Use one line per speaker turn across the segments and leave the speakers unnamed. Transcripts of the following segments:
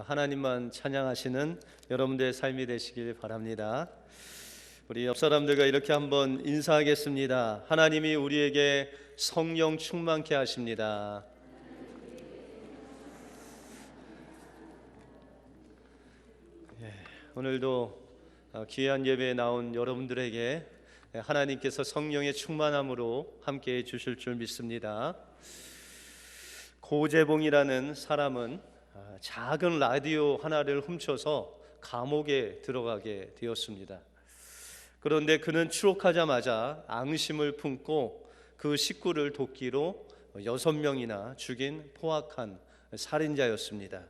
하나님만 찬양하시는 여러분들의 삶이 되시길 바랍니다. 우리 옆 사람들과 이렇게 한번 인사하겠습니다. 하나님이 우리에게 성령 충만케 하십니다. 오늘도 귀한 예배에 나온 여러분들에게 하나님께서 성령의 충만함으로 함께해 주실 줄 믿습니다. 고재봉이라는 사람은 작은 라디오 하나를 훔쳐서 감옥에 들어가게 되었습니다. 그런데 그는 추록하자마자 앙심을 품고 그 식구를 도끼로 6명이나 죽인 포악한 살인자였습니다.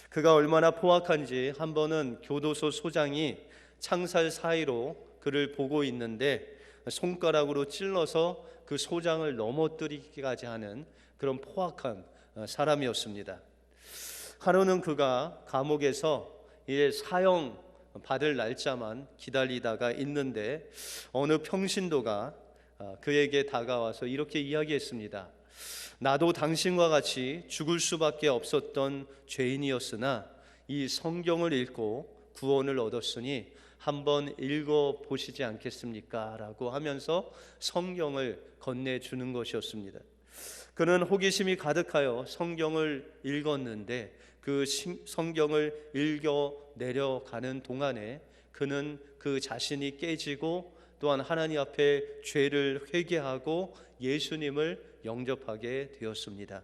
그가 얼마나 포악한지 한 번은 교도소 소장이 창살 사이로 그를 보고 있는데 손가락으로 찔러서 그 소장을 넘어뜨리기까지 하는 그런 포악한 사람이었습니다. 하루는 그가 감옥에서 이제 사형 받을 날짜만 기다리다가 있는데 어느 평신도가 그에게 다가와서 이렇게 이야기했습니다. 나도 당신과 같이 죽을 수밖에 없었던 죄인이었으나 이 성경을 읽고 구원을 얻었으니 한번 읽어보시지 않겠습니까? 라고 하면서 성경을 건네주는 것이었습니다. 그는 호기심이 가득하여 성경을 읽었는데 그 성경을 읽어 내려가는 동안에 그는 그 자신이 깨지고 또한 하나님 앞에 죄를 회개하고 예수님을 영접하게 되었습니다.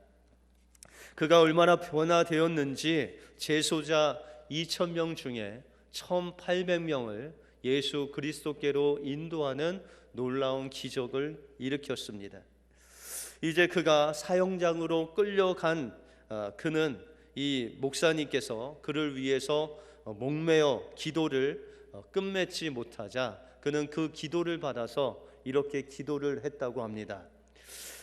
그가 얼마나 변화되었는지 제소자 2,000명 중에 1,800명을 예수 그리스도께로 인도하는 놀라운 기적을 일으켰습니다. 이제 그가 사형장으로 끌려간 그는 이 목사님께서 그를 위해서 목매어 기도를 끝맺지 못하자 그는 그 기도를 받아서 이렇게 기도를 했다고 합니다.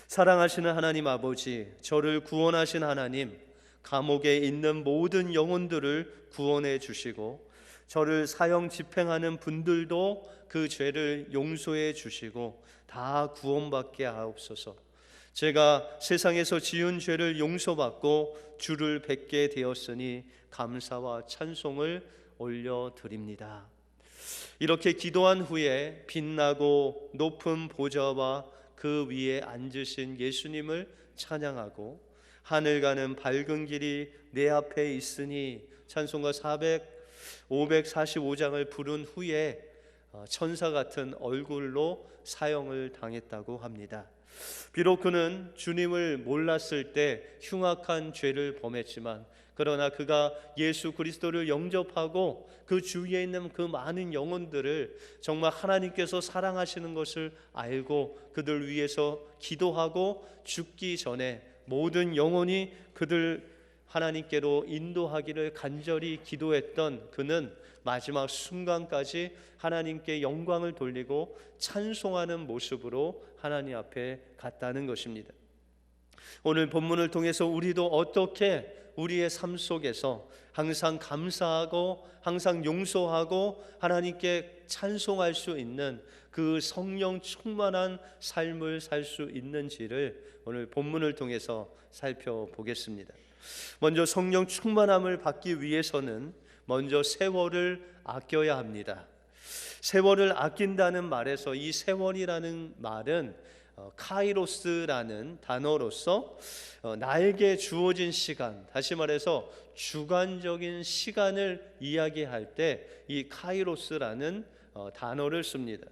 사랑하시는 하나님 아버지, 저를 구원하신 하나님, 감옥에 있는 모든 영혼들을 구원해 주시고 저를 사형 집행하는 분들도 그 죄를 용서해 주시고 다 구원받게 하옵소서. 제가 세상에서 지은 죄를 용서받고 주를 뵙게 되었으니 감사와 찬송을 올려드립니다. 이렇게 기도한 후에 빛나고 높은 보좌와 그 위에 앉으신 예수님을 찬양하고 하늘 가는 밝은 길이 내 앞에 있으니 찬송가 545장을 부른 후에 천사 같은 얼굴로 사형을 당했다고 합니다. 비록 그는 주님을 몰랐을 때 흉악한 죄를 범했지만 그러나 그가 예수 그리스도를 영접하고 그 주위에 있는 그 많은 영혼들을 정말 하나님께서 사랑하시는 것을 알고 그들 위해서 기도하고 죽기 전에 모든 영혼이 그들 하나님께로 인도하기를 간절히 기도했던 그는 마지막 순간까지 하나님께 영광을 돌리고 찬송하는 모습으로 하나님 앞에 갔다는 것입니다. 오늘 본문을 통해서 우리도 어떻게 우리의 삶 속에서 항상 감사하고 항상 용서하고 하나님께 찬송할 수 있는 그 성령 충만한 삶을 살 수 있는지를 오늘 본문을 통해서 살펴보겠습니다. 먼저 성령 충만함을 받기 위해서는 먼저 세월을 아껴야 합니다. 세월을 아낀다는 말에서 이 세월이라는 말은 카이로스라는 단어로서 나에게 주어진 시간, 다시 말해서 주관적인 시간을 이야기할 때 이 카이로스라는 단어를 씁니다.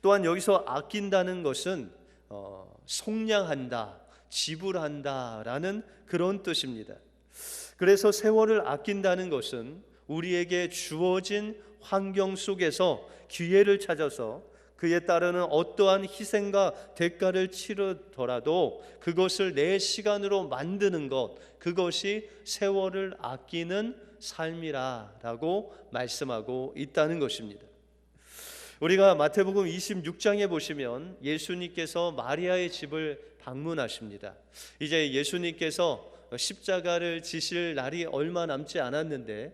또한 여기서 아낀다는 것은 속량한다, 지불한다라는 그런 뜻입니다. 그래서 세월을 아낀다는 것은 우리에게 주어진 환경 속에서 기회를 찾아서 그에 따르는 어떠한 희생과 대가를 치르더라도 그것을 내 시간으로 만드는 것, 그것이 세월을 아끼는 삶이라고 말씀하고 있다는 것입니다. 우리가 마태복음 26장에 보시면 예수님께서 마리아의 집을 방문하십니다. 이제 예수님께서 십자가를 지실 날이 얼마 남지 않았는데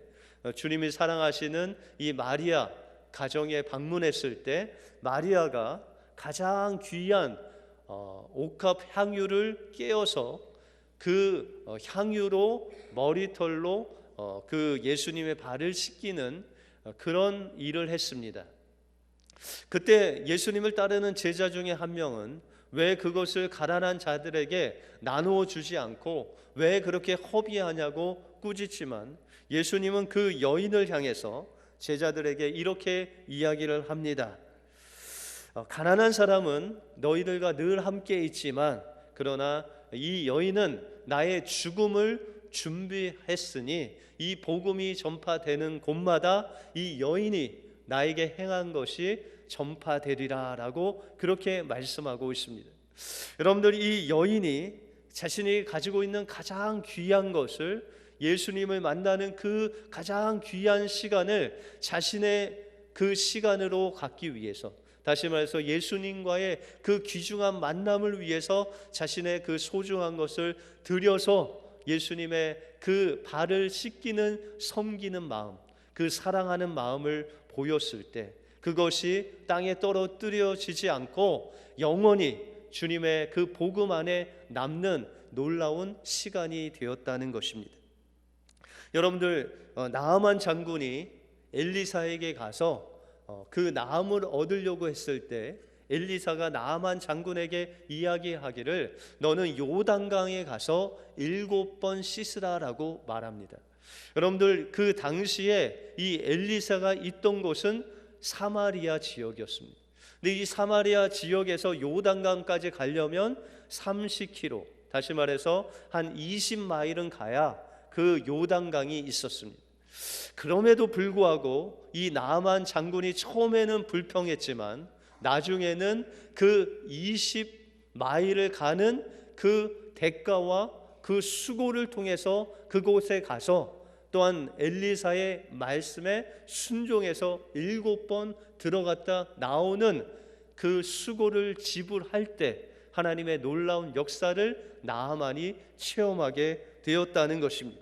주님이 사랑하시는 이 마리아 가정에 방문했을 때 마리아가 가장 귀한 옥합 향유를 깨어서 그 향유로 머리털로 그 예수님의 발을 씻기는 그런 일을 했습니다. 그때 예수님을 따르는 제자 중에 한 명은 왜 그것을 가난한 자들에게 나누어 주지 않고 왜 그렇게 허비하냐고 꾸짖지만, 예수님은 그 여인을 향해서 제자들에게 이렇게 이야기를 합니다. 가난한 사람은 너희들과 늘 함께 있지만, 그러나 이 여인은 나의 죽음을 준비했으니 이 복음이 전파되는 곳마다 이 여인이 나에게 행한 것이 전파되리라 라고 그렇게 말씀하고 있습니다. 여러분들, 이 여인이 자신이 가지고 있는 가장 귀한 것을, 예수님을 만나는 그 가장 귀한 시간을 자신의 그 시간으로 갖기 위해서, 다시 말해서 예수님과의 그 귀중한 만남을 위해서 자신의 그 소중한 것을 들여서 예수님의 그 발을 씻기는 섬기는 마음, 그 사랑하는 마음을 보였을 때 그것이 땅에 떨어뜨려지지 않고 영원히 주님의 그 복음 안에 남는 놀라운 시간이 되었다는 것입니다. 여러분들, 나아만 장군이 엘리사에게 가서 그 나음을 얻으려고 했을 때 엘리사가 나아만 장군에게 이야기하기를 너는 요단강에 가서 7번 씻으라라고 말합니다. 여러분들, 그 당시에 이 엘리사가 있던 곳은 사마리아 지역이었습니다. 근데 이 사마리아 지역에서 요단강까지 가려면 30km, 다시 말해서 한 20마일은 가야 그 요단강이 있었습니다. 그럼에도 불구하고 이 나아만 장군이 처음에는 불평했지만 나중에는 그 20마일을 가는 그 대가와 그 수고를 통해서 그곳에 가서 또한 엘리사의 말씀에 순종해서 7번 들어갔다 나오는 그 수고를 지불할 때 하나님의 놀라운 역사를 나아만이 체험하게 되었다는 것입니다.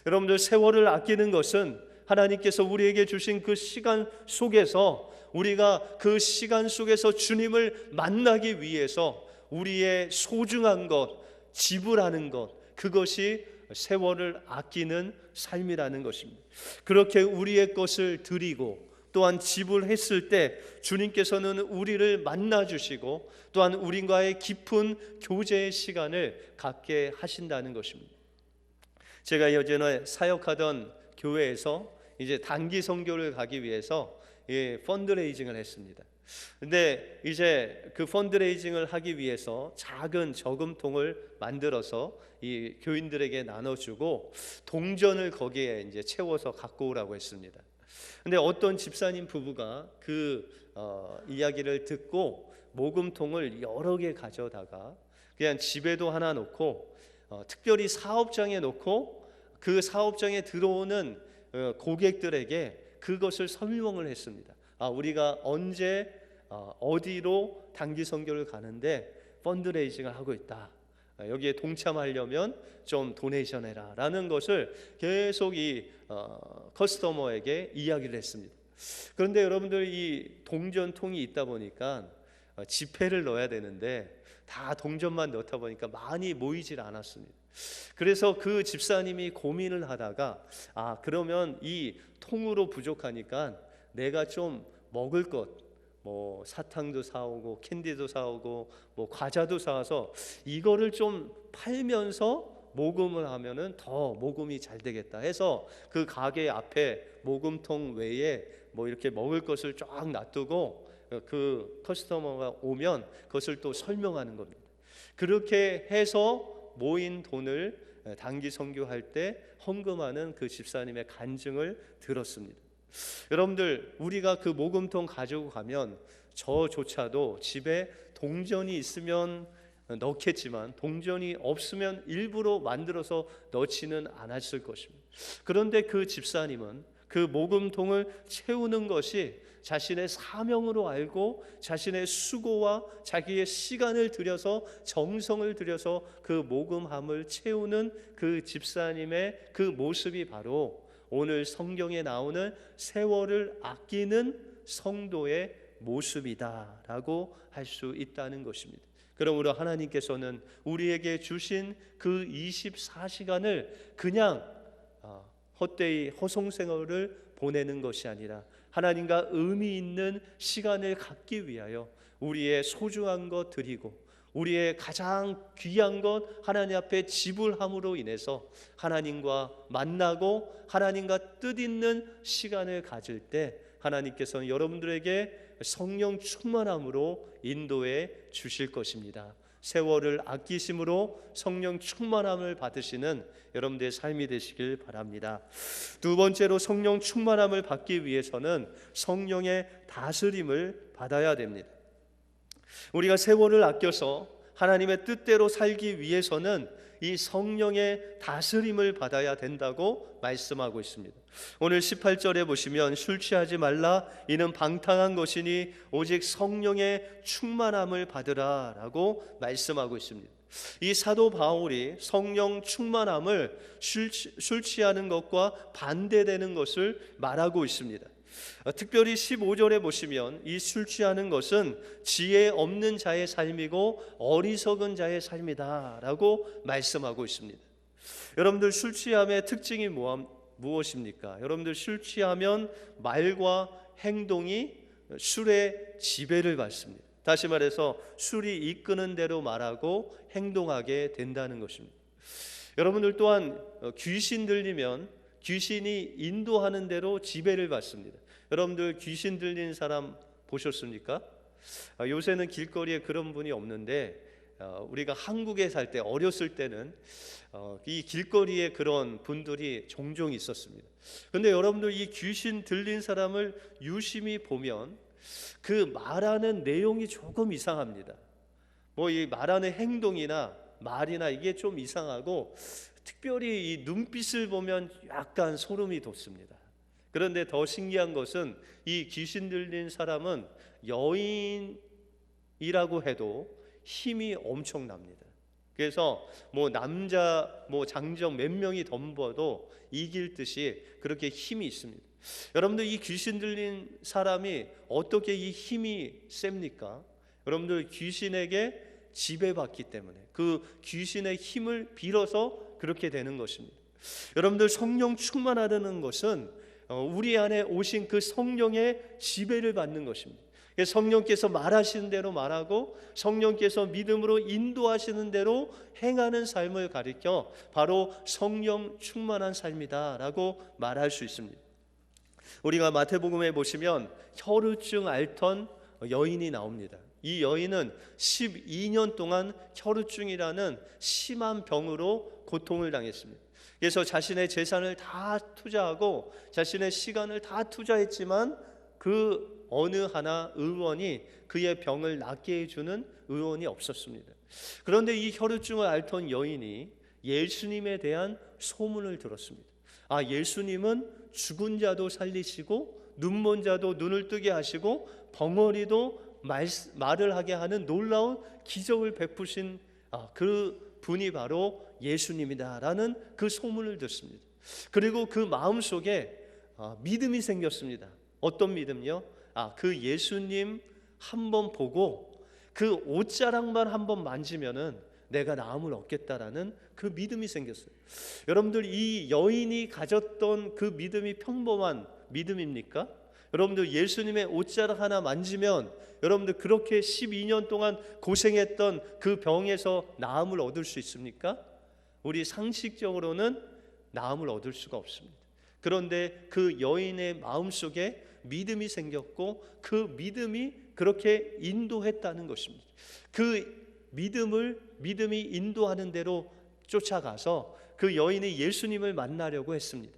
여러분들, 세월을 아끼는 것은 하나님께서 우리에게 주신 그 시간 속에서 우리가 그 시간 속에서 주님을 만나기 위해서 우리의 소중한 것, 지불하는 것, 그것이 세월을 아끼는 삶이라는 것입니다. 그렇게 우리의 것을 드리고 또한 지불했을 때 주님께서는 우리를 만나 주시고 또한 우리와의 깊은 교제의 시간을 갖게 하신다는 것입니다. 제가 예전에 사역하던 교회에서 이제 단기 선교를 가기 위해서 펀드레이징을 했습니다. 근데 이제 그 펀드레이징을 하기 위해서 작은 저금통을 만들어서 이 교인들에게 나눠주고 동전을 거기에 이제 채워서 갖고 오라고 했습니다. 근데 어떤 집사님 부부가 그 이야기를 듣고 모금통을 여러 개 가져다가 그냥 집에도 하나 놓고 특별히 사업장에 놓고 그 사업장에 들어오는 고객들에게 그것을 설명을 했습니다. 우리가 언제 어디로 단기 선교를 가는데 펀드레이징을 하고 있다. 여기에 동참하려면 좀 도네이션 해라 라는 것을 계속 이 커스터머에게 이야기를 했습니다. 그런데 여러분들, 이 동전통이 있다 보니까 지폐를 넣어야 되는데 다 동전만 넣다 보니까 많이 모이질 않았습니다. 그래서 그 집사님이 고민을 하다가 그러면 이 통으로 부족하니까 내가 좀 먹을 것, 뭐 사탕도 사오고 캔디도 사오고 뭐 과자도 사와서 이거를 좀 팔면서 모금을 하면은 더 모금이 잘 되겠다 해서 그 가게 앞에 모금통 외에 뭐 이렇게 먹을 것을 쫙 놔두고 그 커스터머가 오면 그것을 또 설명하는 겁니다. 그렇게 해서 모인 돈을 단기 선교할 때 헌금하는 그 집사님의 간증을 들었습니다. 여러분들, 우리가 그 모금통 가지고 가면 저조차도 집에 동전이 있으면 넣겠지만 동전이 없으면 일부러 만들어서 넣지는 않았을 것입니다. 그런데 그 집사님은 그 모금통을 채우는 것이 자신의 사명으로 알고 자신의 수고와 자기의 시간을 들여서 정성을 들여서 그 모금함을 채우는 그 집사님의 그 모습이 바로 오늘 성경에 나오는 세월을 아끼는 성도의 모습이다라고 할 수 있다는 것입니다. 그러므로 하나님께서는 우리에게 주신 그 24시간을 그냥 헛되이 허송생활을 보내는 것이 아니라 하나님과 의미 있는 시간을 갖기 위하여 우리의 소중한 것 드리고 우리의 가장 귀한 것 하나님 앞에 지불함으로 인해서 하나님과 만나고 하나님과 뜻있는 시간을 가질 때 하나님께서는 여러분들에게 성령 충만함으로 인도해 주실 것입니다. 세월을 아끼심으로 성령 충만함을 받으시는 여러분들의 삶이 되시길 바랍니다. 두 번째로 성령 충만함을 받기 위해서는 성령의 다스림을 받아야 됩니다. 우리가 세월을 아껴서 하나님의 뜻대로 살기 위해서는 이 성령의 다스림을 받아야 된다고 말씀하고 있습니다. 오늘 18절에 보시면 술 취하지 말라 이는 방탕한 것이니 오직 성령의 충만함을 받으라 라고 말씀하고 있습니다. 이 사도 바울이 성령 충만함을 술 취하는 것과 반대되는 것을 말하고 있습니다. 특별히 15절에 보시면 이 술 취하는 것은 지혜 없는 자의 삶이고 어리석은 자의 삶이다 라고 말씀하고 있습니다. 여러분들 술 취함의 특징이 무엇입니까? 여러분들 술 취하면 말과 행동이 술의 지배를 받습니다. 다시 말해서 술이 이끄는 대로 말하고 행동하게 된다는 것입니다. 여러분들 또한 귀신 들리면 귀신이 인도하는 대로 지배를 받습니다. 여러분들 귀신 들린 사람 보셨습니까? 요새는 길거리에 그런 분이 없는데 우리가 한국에 살 때 어렸을 때는 이 길거리에 그런 분들이 종종 있었습니다. 그런데 여러분들 이 귀신 들린 사람을 유심히 보면 그 말하는 내용이 조금 이상합니다. 뭐 이 말하는 행동이나 말이나 이게 좀 이상하고 특별히 이 눈빛을 보면 약간 소름이 돋습니다. 그런데 더 신기한 것은 이 귀신 들린 사람은 여인이라고 해도 힘이 엄청납니다. 그래서 뭐 남자 장정 몇 명이 덤벼도 이길 듯이 그렇게 힘이 있습니다. 여러분들 이 귀신 들린 사람이 어떻게 이 힘이 셉니까? 여러분들 귀신에게 지배받기 때문에 그 귀신의 힘을 빌어서 그렇게 되는 것입니다. 여러분들 성령 충만하다는 것은 우리 안에 오신 그 성령의 지배를 받는 것입니다. 성령께서 말하시는 대로 말하고 성령께서 믿음으로 인도하시는 대로 행하는 삶을 가리켜 바로 성령 충만한 삶이다 라고 말할 수 있습니다. 우리가 마태복음에 보시면 혈루증 앓던 여인이 나옵니다. 이 여인은 12년 동안 혈루증이라는 심한 병으로 고통을 당했습니다. 그래서 자신의 재산을 다 투자하고 자신의 시간을 다 투자했지만 그 어느 하나 의원이 그의 병을 낫게 해주는 의원이 없었습니다. 그런데 이 혈루증을 앓던 여인이 예수님에 대한 소문을 들었습니다. 예수님은 죽은 자도 살리시고 눈먼 자도 눈을 뜨게 하시고 벙어리도 말을 하게 하는 놀라운 기적을 베푸신 그 분이 바로 예수님이다라는 그 소문을 듣습니다. 그리고 그 마음속에 믿음이 생겼습니다. 어떤 믿음요? 그 예수님 한번 보고 그 옷자락만 한번 만지면은 내가 나음을 얻겠다라는 그 믿음이 생겼어요. 여러분들 이 여인이 가졌던 그 믿음이 평범한 믿음입니까? 여러분들 예수님의 옷자락 하나 만지면 여러분들 그렇게 12년 동안 고생했던 그 병에서 나음을 얻을 수 있습니까? 우리 상식적으로는 나음을 얻을 수가 없습니다. 그런데 그 여인의 마음속에 믿음이 생겼고 그 믿음이 그렇게 인도했다는 것입니다. 그 믿음이 인도하는 대로 쫓아가서 그 여인이 예수님을 만나려고 했습니다.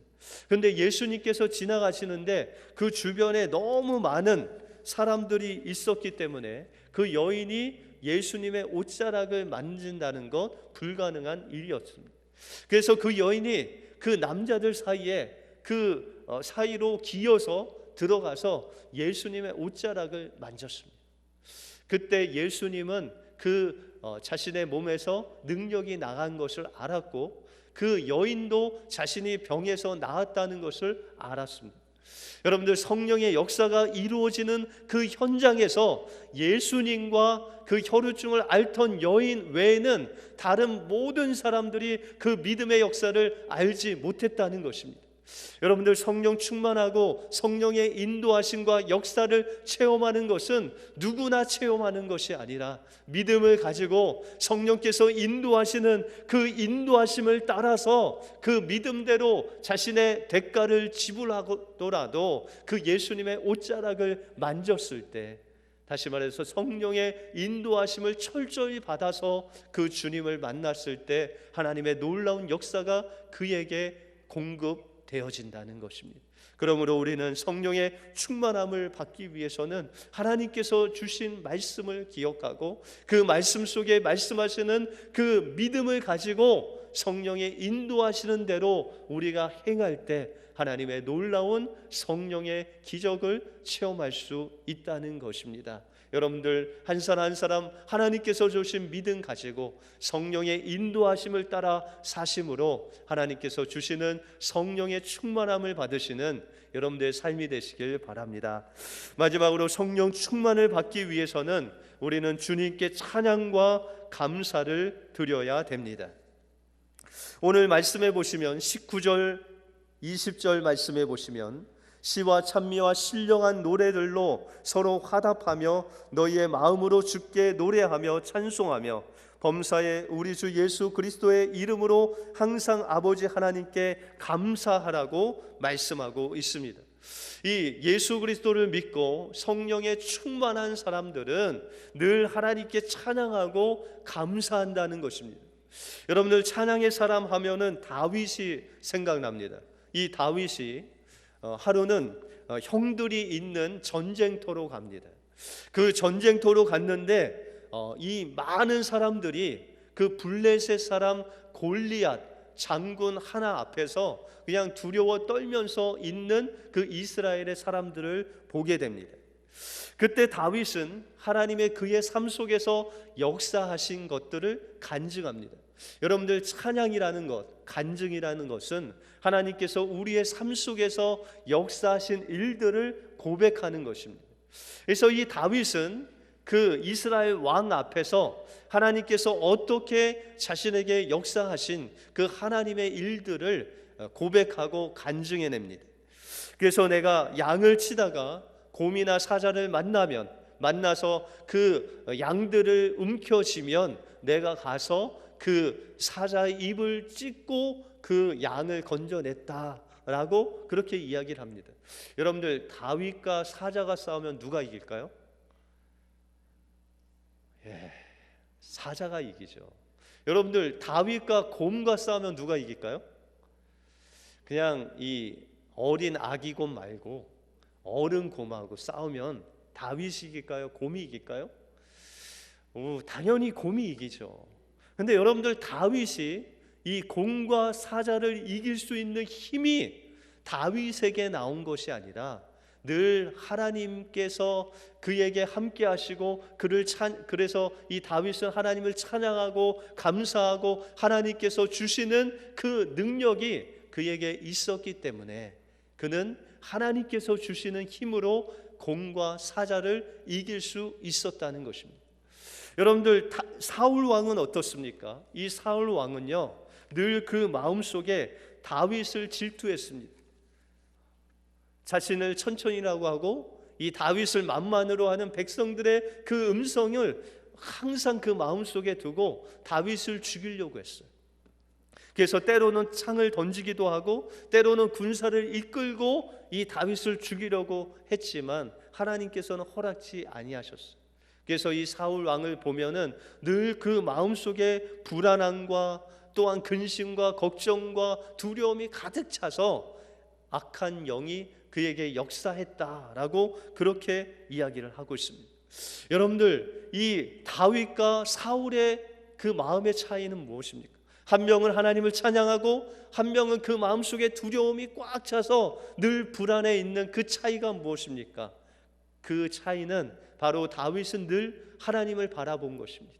그런데 예수님께서 지나가시는데 그 주변에 너무 많은 사람들이 있었기 때문에 그 여인이 예수님의 옷자락을 만진다는 것 불가능한 일이었습니다. 그래서 그 여인이 그 남자들 사이에 그 사이로 기어서 들어가서 예수님의 옷자락을 만졌습니다. 그때 예수님은 그 자신의 몸에서 능력이 나간 것을 알았고 그 여인도 자신이 병에서 나았다는 것을 알았습니다. 여러분들 성령의 역사가 이루어지는 그 현장에서 예수님과 그 혈루증을 앓던 여인 외에는 다른 모든 사람들이 그 믿음의 역사를 알지 못했다는 것입니다. 여러분들 성령 충만하고 성령의 인도하심과 역사를 체험하는 것은 누구나 체험하는 것이 아니라 믿음을 가지고 성령께서 인도하시는 그 인도하심을 따라서 그 믿음대로 자신의 대가를 지불하더라도 그 예수님의 옷자락을 만졌을 때, 다시 말해서 성령의 인도하심을 철저히 받아서 그 주님을 만났을 때 하나님의 놀라운 역사가 그에게 공급되어진다는 것입니다. 그러므로 우리는 성령의 충만함을 받기 위해서는 하나님께서 주신 말씀을 기억하고 그 말씀 속에 말씀하시는 그 믿음을 가지고 성령의 인도하시는 대로 우리가 행할 때 하나님의 놀라운 성령의 기적을 체험할 수 있다는 것입니다. 여러분들 한 사람 한 사람 하나님께서 주신 믿음 가지고 성령의 인도하심을 따라 사심으로 하나님께서 주시는 성령의 충만함을 받으시는 여러분들의 삶이 되시길 바랍니다. 마지막으로 성령 충만을 받기 위해서는 우리는 주님께 찬양과 감사를 드려야 됩니다. 오늘 말씀해 보시면 19절 20절 말씀해 보시면 시와 찬미와 신령한 노래들로 서로 화답하며 너희의 마음으로 주께 노래하며 찬송하며 범사에 우리 주 예수 그리스도의 이름으로 항상 아버지 하나님께 감사하라고 말씀하고 있습니다. 이 예수 그리스도를 믿고 성령에 충만한 사람들은 늘 하나님께 찬양하고 감사한다는 것입니다. 여러분들 찬양의 사람 하면은 다윗이 생각납니다. 이 다윗이 하루는 형들이 있는 전쟁터로 갑니다. 그 전쟁터로 갔는데 이 많은 사람들이 그 블레셋 사람 골리앗 장군 하나 앞에서 그냥 두려워 떨면서 있는 그 이스라엘의 사람들을 보게 됩니다. 그때 다윗은 하나님의 그의 삶 속에서 역사하신 것들을 간증합니다. 여러분들 찬양이라는 것, 간증이라는 것은 하나님께서 우리의 삶 속에서 역사하신 일들을 고백하는 것입니다. 그래서 이 다윗은 그 이스라엘 왕 앞에서 하나님께서 어떻게 자신에게 역사하신 그 하나님의 일들을 고백하고 간증해냅니다. 그래서 내가 양을 치다가 곰이나 사자를 만나서 그 양들을 움켜쥐면 내가 가서 그 사자의 입을 찢고 그 양을 건져냈다라고 그렇게 이야기를 합니다. 여러분들 다윗과 사자가 싸우면 누가 이길까요? 사자가 이기죠. 여러분들 다윗과 곰과 싸우면 누가 이길까요? 그냥 이 어린 아기 곰 말고 어른 곰하고 싸우면 다윗이 이길까요? 곰이 이길까요? 당연히 곰이 이기죠. 근데 여러분들 다윗이 이 곰과 사자를 이길 수 있는 힘이 다윗에게 나온 것이 아니라 늘 하나님께서 그에게 함께 하시고 그래서 이 다윗은 하나님을 찬양하고 감사하고 하나님께서 주시는 그 능력이 그에게 있었기 때문에 그는 하나님께서 주시는 힘으로 곰과 사자를 이길 수 있었다는 것입니다. 여러분들 사울 왕은 어떻습니까? 이 사울 왕은요 늘 그 마음속에 다윗을 질투했습니다. 자신을 천천히라고 하고 이 다윗을 만만으로 하는 백성들의 그 음성을 항상 그 마음속에 두고 다윗을 죽이려고 했어요. 그래서 때로는 창을 던지기도 하고 때로는 군사를 이끌고 이 다윗을 죽이려고 했지만 하나님께서는 허락지 아니하셨어요. 그래서 이 사울 왕을 보면은 늘 그 마음속에 불안함과 또한 근심과 걱정과 두려움이 가득 차서 악한 영이 그에게 역사했다라고 그렇게 이야기를 하고 있습니다. 여러분들 이 다윗과 사울의 그 마음의 차이는 무엇입니까? 한 명은 하나님을 찬양하고 한 명은 그 마음속에 두려움이 꽉 차서 늘 불안해 있는 그 차이가 무엇입니까? 그 차이는 바로 다윗은 늘 하나님을 바라본 것입니다.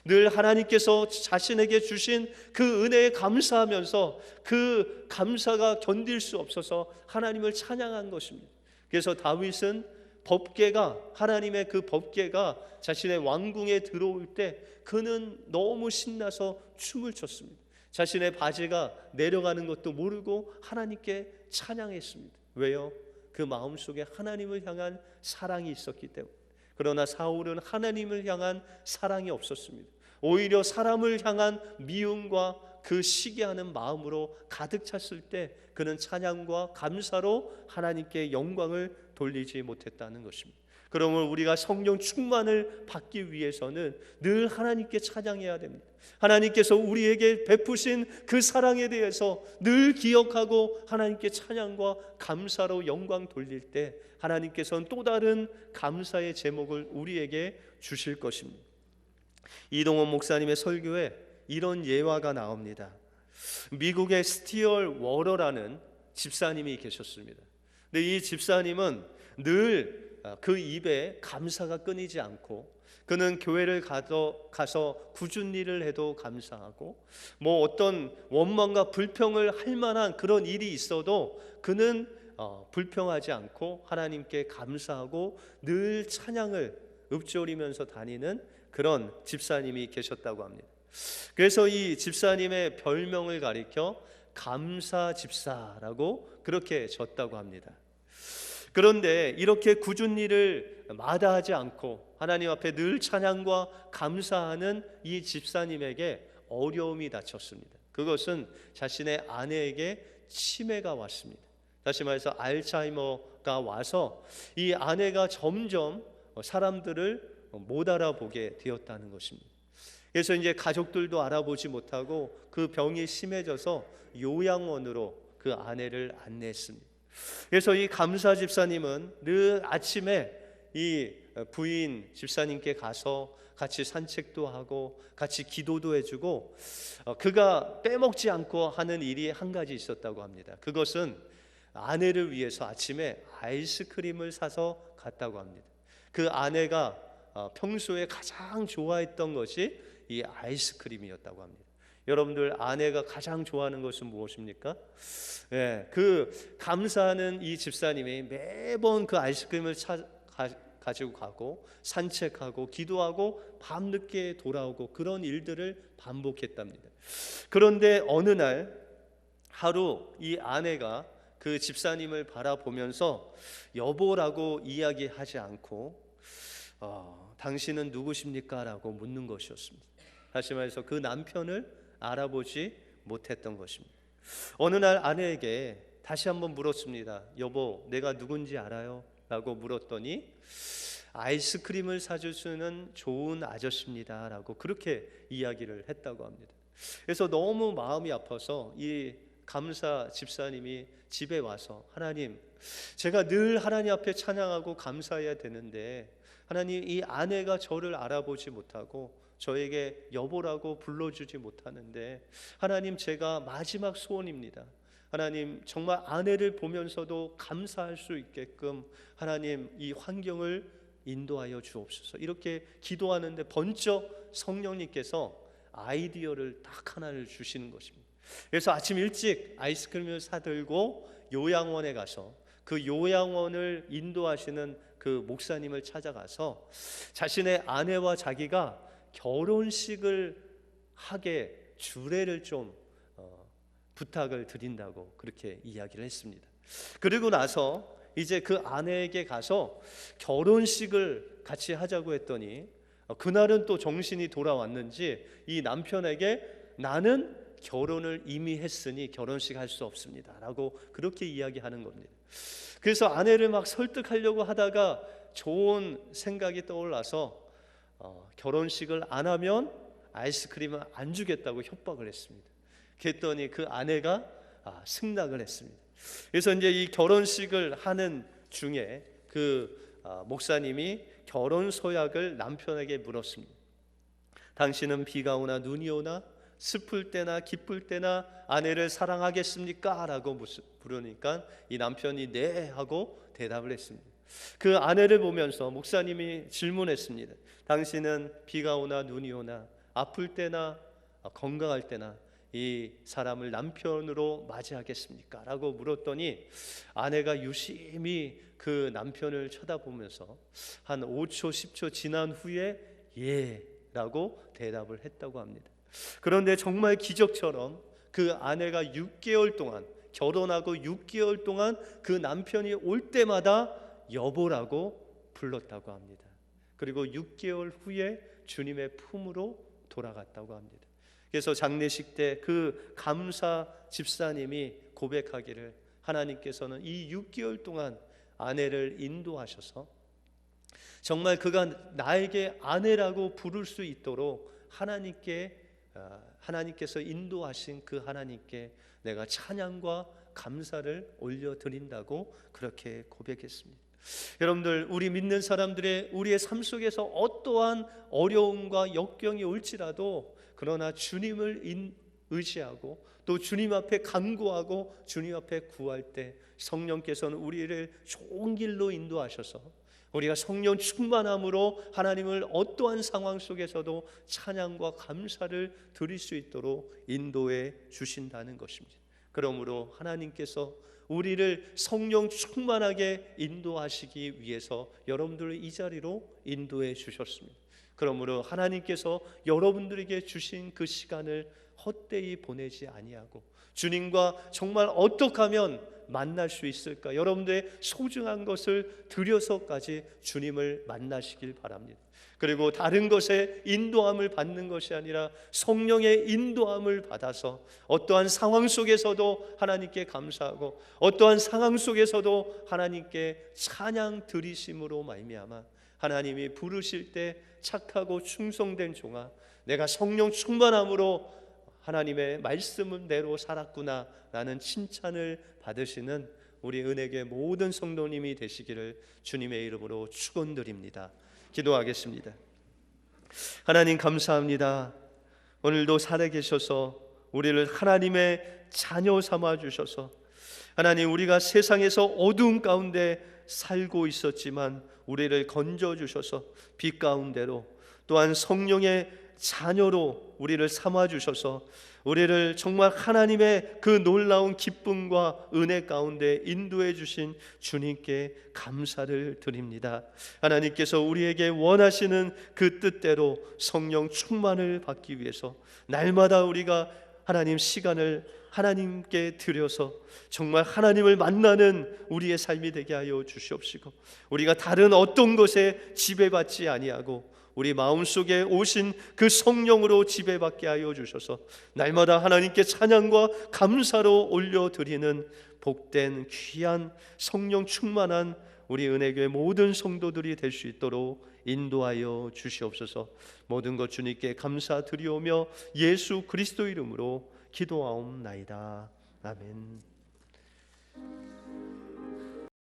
늘 하나님께서 자신에게 주신 그 은혜에 감사하면서 그 감사가 견딜 수 없어서 하나님을 찬양한 것입니다. 그래서 다윗은 법궤가 하나님의 그 법궤가 자신의 왕궁에 들어올 때 그는 너무 신나서 춤을 췄습니다. 자신의 바지가 내려가는 것도 모르고 하나님께 찬양했습니다. 왜요? 그 마음속에 하나님을 향한 사랑이 있었기 때문에. 그러나 사울은 하나님을 향한 사랑이 없었습니다. 오히려 사람을 향한 미움과 그 시기하는 마음으로 가득 찼을 때 그는 찬양과 감사로 하나님께 영광을 돌리지 못했다는 것입니다. 그러면 우리가 성령 충만을 받기 위해서는 늘 하나님께 찬양해야 됩니다. 하나님께서 우리에게 베푸신 그 사랑에 대해서 늘 기억하고 하나님께 찬양과 감사로 영광 돌릴 때 하나님께서는 또 다른 감사의 제목을 우리에게 주실 것입니다. 이동원 목사님의 설교에 이런 예화가 나옵니다. 미국의 스티얼 워러라는 집사님이 계셨습니다. 근데 이 집사님은 늘 그 입에 감사가 끊이지 않고, 그는 교회를 가서 굳은 일을 해도 감사하고, 뭐 어떤 원망과 불평을 할 만한 그런 일이 있어도 그는 불평하지 않고 하나님께 감사하고 늘 찬양을 읊조리면서 다니는 그런 집사님이 계셨다고 합니다. 그래서 이 집사님의 별명을 가리켜 감사 집사라고 그렇게 졌다고 합니다. 그런데 이렇게 굳은 일을 마다하지 않고 하나님 앞에 늘 찬양과 감사하는 이 집사님에게 어려움이 닥쳤습니다. 그것은 자신의 아내에게 치매가 왔습니다. 다시 말해서 알츠하이머가 와서 이 아내가 점점 사람들을 못 알아보게 되었다는 것입니다. 그래서 이제 가족들도 알아보지 못하고 그 병이 심해져서 요양원으로 그 아내를 안내했습니다. 그래서 이 감사 집사님은 늘 아침에 이 부인 집사님께 가서 같이 산책도 하고 같이 기도도 해주고, 그가 빼먹지 않고 하는 일이 한 가지 있었다고 합니다. 그것은 아내를 위해서 아침에 아이스크림을 사서 갔다고 합니다. 그 아내가 평소에 가장 좋아했던 것이 이 아이스크림이었다고 합니다. 여러분들 아내가 가장 좋아하는 것은 무엇입니까? 그 감사하는 이 집사님이 매번 그 아이스크림을 가지고 가고 산책하고 기도하고 밤늦게 돌아오고 그런 일들을 반복했답니다. 그런데 어느 날 하루 이 아내가 그 집사님을 바라보면서 여보라고 이야기하지 않고 당신은 누구십니까? 라고 묻는 것이었습니다. 다시 말해서 그 남편을 알아보지 못했던 것입니다. 어느 날 아내에게 다시 한번 물었습니다. 여보, 내가 누군지 알아요? 라고 물었더니 아이스크림을 사줄 수 있는 좋은 아저씨입니다 라고 그렇게 이야기를 했다고 합니다. 그래서 너무 마음이 아파서 이 감사 집사님이 집에 와서, 하나님, 제가 늘 하나님 앞에 찬양하고 감사해야 되는데 하나님, 이 아내가 저를 알아보지 못하고 저에게 여보라고 불러주지 못하는데 하나님, 제가 마지막 소원입니다. 하나님, 정말 아내를 보면서도 감사할 수 있게끔 하나님 이 환경을 인도하여 주옵소서. 이렇게 기도하는데 번쩍 성령님께서 아이디어를 딱 하나를 주시는 것입니다. 그래서 아침 일찍 아이스크림을 사들고 요양원에 가서 그 요양원을 인도하시는 그 목사님을 찾아가서 자신의 아내와 자기가 결혼식을 하게 주례를 좀 부탁을 드린다고 그렇게 이야기를 했습니다. 그리고 나서 이제 그 아내에게 가서 결혼식을 같이 하자고 했더니 그날은 또 정신이 돌아왔는지 이 남편에게 나는 결혼을 이미 했으니 결혼식 할 수 없습니다 라고 그렇게 이야기하는 겁니다. 그래서 아내를 막 설득하려고 하다가 좋은 생각이 떠올라서 결혼식을 안 하면 아이스크림을 안 주겠다고 협박을 했습니다. 그랬더니 그 아내가 승낙을 했습니다. 그래서 이제 이 결혼식을 하는 중에 그 목사님이 결혼 소약을 남편에게 물었습니다. 당신은 비가 오나 눈이 오나 슬플 때나 기쁠 때나 아내를 사랑하겠습니까? 라고 물으니까 이 남편이 네 하고 대답을 했습니다. 그 아내를 보면서 목사님이 질문했습니다. 당신은 비가 오나 눈이 오나 아플 때나 건강할 때나 이 사람을 남편으로 맞이하겠습니까? 라고 물었더니 아내가 유심히 그 남편을 쳐다보면서 한 5초 10초 지난 후에 예 라고 대답을 했다고 합니다. 그런데 정말 기적처럼 그 아내가 6개월 동안 결혼하고 6개월 동안 그 남편이 올 때마다 여보라고 불렀다고 합니다. 그리고 6개월 후에 주님의 품으로 돌아갔다고 합니다. 그래서 장례식 때 그 감사 집사님이 고백하기를, 하나님께서는 이 6개월 동안 아내를 인도하셔서 정말 그가 나에게 아내라고 부를 수 있도록 하나님께서 인도하신 그 하나님께 내가 찬양과 감사를 올려드린다고 그렇게 고백했습니다. 여러분들, 우리 믿는 사람들의 우리의 삶 속에서 어떠한 어려움과 역경이 올지라도 그러나 주님을 의지하고 또 주님 앞에 간구하고 주님 앞에 구할 때 성령께서는 우리를 좋은 길로 인도하셔서 우리가 성령 충만함으로 하나님을 어떠한 상황 속에서도 찬양과 감사를 드릴 수 있도록 인도해 주신다는 것입니다. 그러므로 하나님께서 우리를 성령 충만하게 인도하시기 위해서 여러분들을 이 자리로 인도해 주셨습니다. 그러므로 하나님께서 여러분들에게 주신 그 시간을 헛되이 보내지 아니하고 주님과 정말 어떻게 하면 만날 수 있을까, 여러분들의 소중한 것을 들여서까지 주님을 만나시길 바랍니다. 그리고 다른 것에 인도함을 받는 것이 아니라 성령의 인도함을 받아서 어떠한 상황 속에서도 하나님께 감사하고 어떠한 상황 속에서도 하나님께 찬양 드리심으로 말미암아 하나님이 부르실 때 착하고 충성된 종아, 내가 성령 충만함으로 하나님의 말씀대로 살았구나 라는 칭찬을 받으시는 우리 은혜교회 모든 성도님이 되시기를 주님의 이름으로 축원드립니다. 기도하겠습니다. 하나님 감사합니다. 오늘도 살아계셔서 우리를 하나님의 자녀 삼아 주셔서 하나님, 우리가 세상에서 어두운 가운데 살고 있었지만 우리를 건져 주셔서 빛 가운데로, 또한 성령의 자녀로 우리를 삼아 주셔서 우리를 정말 하나님의 그 놀라운 기쁨과 은혜 가운데 인도해 주신 주님께 감사를 드립니다. 하나님께서 우리에게 원하시는 그 뜻대로 성령 충만을 받기 위해서 날마다 우리가 하나님 시간을 하나님께 드려서 정말 하나님을 만나는 우리의 삶이 되게 하여 주시옵시고, 우리가 다른 어떤 것에 지배받지 아니하고 우리 마음속에 오신 그 성령으로 지배받게 하여 주셔서 날마다 하나님께 찬양과 감사로 올려드리는 복된 귀한 성령 충만한 우리 은혜교회 모든 성도들이 될 수 있도록 인도하여 주시옵소서. 모든 것 주님께 감사드리오며 예수 그리스도 이름으로 기도하옵나이다. 아멘.